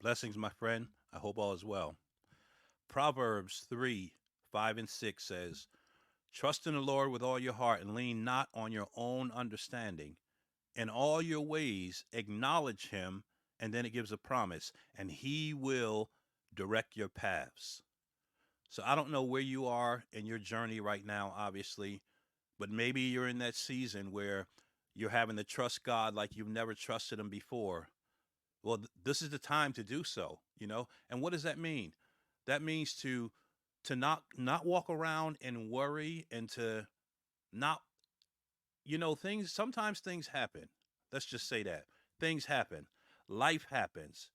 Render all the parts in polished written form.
Blessings, my friend. I hope all is well. Proverbs 3 5 and 6 says, Trust in the Lord with all your heart and lean not on your own understanding. In all your ways, acknowledge him. And then it gives a promise, and he will direct your paths. So I don't know where you are in your journey right now, obviously, but maybe you're in that season where you're having to trust God like you've never trusted him before. Well, this is the time to do so, you know? And what does that mean? That means to not walk around and worry and to not, things sometimes things happen. Let's just say that. Things happen. Life happens.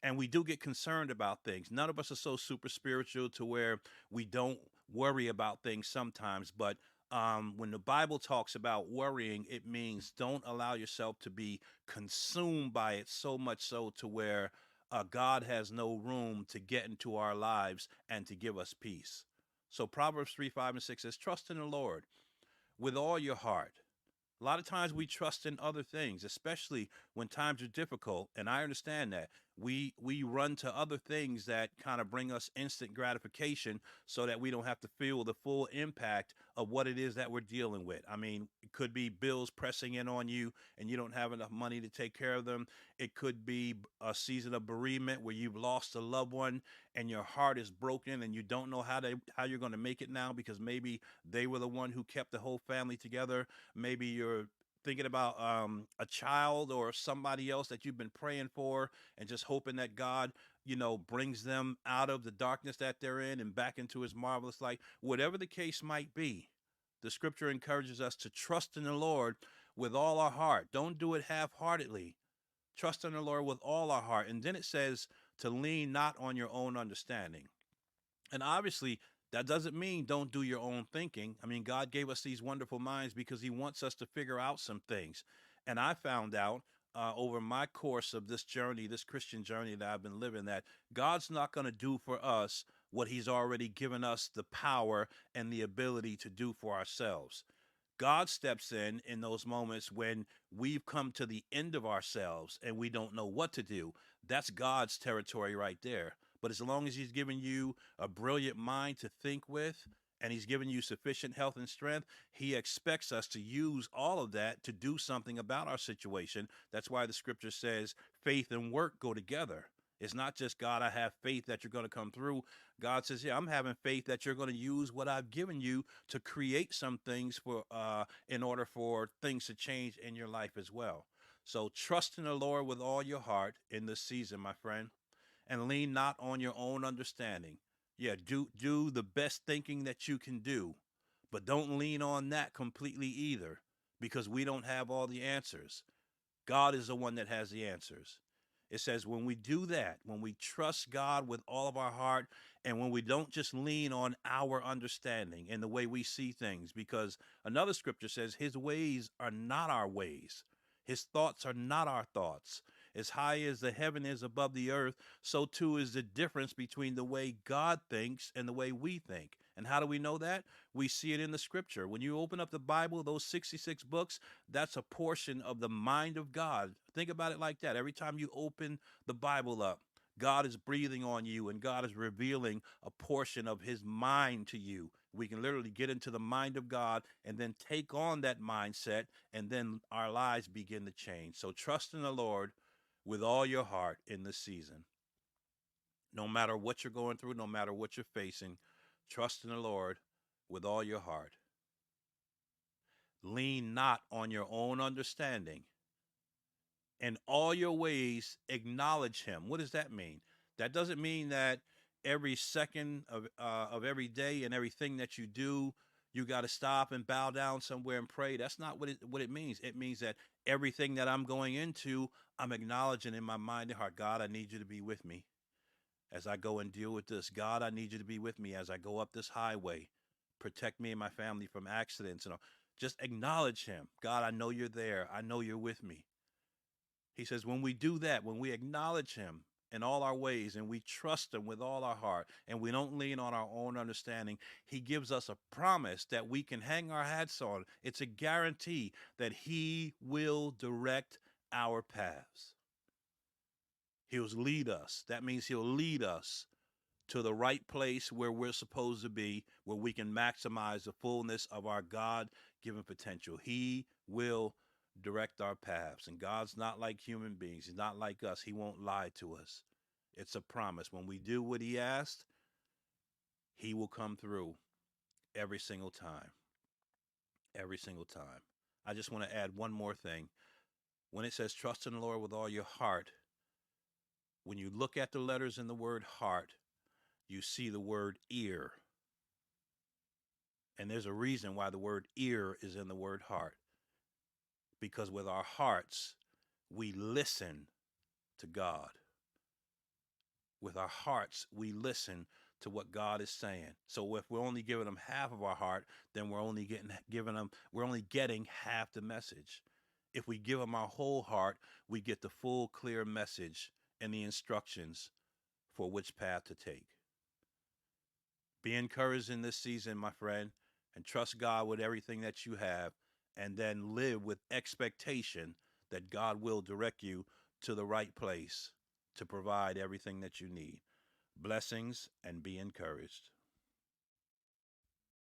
And we do get concerned about things. None of us are so super spiritual to where we don't worry about things sometimes, but when the Bible talks about worrying, it means don't allow yourself to be consumed by it so much so to where God has no room to get into our lives and to give us peace. So Proverbs 3, 5, and 6 says, Trust in the Lord with all your heart. A lot of times we trust in other things, especially when times are difficult, and I understand that. We run to other things that kind of bring us instant gratification so that we don't have to feel the full impact of what it is that we're dealing with. I mean, it could be bills pressing in on you and you don't have enough money to take care of them. It could be a season of bereavement where you've lost a loved one and your heart is broken and you don't know how you're going to make it now because maybe they were the one who kept the whole family together. Maybe you're thinking about a child or somebody else that you've been praying for and just hoping that God, brings them out of the darkness that they're in and back into his marvelous light. Whatever the case might be, the scripture encourages us to trust in the Lord with all our heart. Don't do it half-heartedly. Trust in the Lord with all our heart. And then it says to lean not on your own understanding. And obviously, that doesn't mean don't do your own thinking. I mean, God gave us these wonderful minds because he wants us to figure out some things. And I found out over my course of this journey, this Christian journey that I've been living, that God's not going to do for us what he's already given us the power and the ability to do for ourselves. God steps in those moments when we've come to the end of ourselves and we don't know what to do. That's God's territory right there. But as long as he's given you a brilliant mind to think with and he's given you sufficient health and strength, he expects us to use all of that to do something about our situation. That's why the scripture says faith and work go together. It's not just, God, I have faith that you're going to come through. God says, yeah, I'm having faith that you're going to use what I've given you to create some things for in order for things to change in your life as well. So trust in the Lord with all your heart in this season, my friend, and lean not on your own understanding. Yeah, do the best thinking that you can do, but don't lean on that completely either, because we don't have all the answers. God is the one that has the answers. It says when we do that, when we trust God with all of our heart, and when we don't just lean on our understanding and the way we see things, because another scripture says his ways are not our ways. His thoughts are not our thoughts. As high as the heaven is above the earth, so too is the difference between the way God thinks and the way we think. And how do we know that? We see it in the scripture. When you open up the Bible, those 66 books, that's a portion of the mind of God. Think about it like that. Every time you open the Bible up, God is breathing on you and God is revealing a portion of his mind to you. We can literally get into the mind of God and then take on that mindset, and then our lives begin to change. So trust in the Lord with all your heart in this season. No matter what you're going through, no matter what you're facing, trust in the Lord with all your heart. Lean not on your own understanding. In all your ways, acknowledge him. What does that mean? That doesn't mean that every second of every day and everything that you do, you got to stop and bow down somewhere and pray. That's not what it means. It means that everything that I'm going into, I'm acknowledging in my mind and heart, God, I need you to be with me as I go and deal with this. God, I need you to be with me as I go up this highway. Protect me and my family from accidents. Just acknowledge him. God, I know you're there. I know you're with me. He says, when we do that, when we acknowledge him in all our ways and we trust him with all our heart and we don't lean on our own understanding, he gives us a promise that we can hang our hats on. It's a guarantee that he will direct our paths. He'll lead us. That means he'll lead us to the right place where we're supposed to be, where we can maximize the fullness of our God given potential. He will direct our paths. And God's not like human beings, he's not like us. He won't lie to us. It's a promise. When we do what he asked, he will come through every single time. Every single time. I just want to add one more thing. When it says trust in the Lord with all your heart, when you look at the letters in the word heart, you see the word ear. And there's a reason why the word ear is in the word heart. Because with our hearts, we listen to God. With our hearts, we listen to what God is saying. So if we're only giving them half of our heart, then we're only getting half the message. If we give them our whole heart, we get the full, clear message and the instructions for which path to take. Be encouraged in this season, my friend, and trust God with everything that you have, and then live with expectation that God will direct you to the right place to provide everything that you need. Blessings, and be encouraged.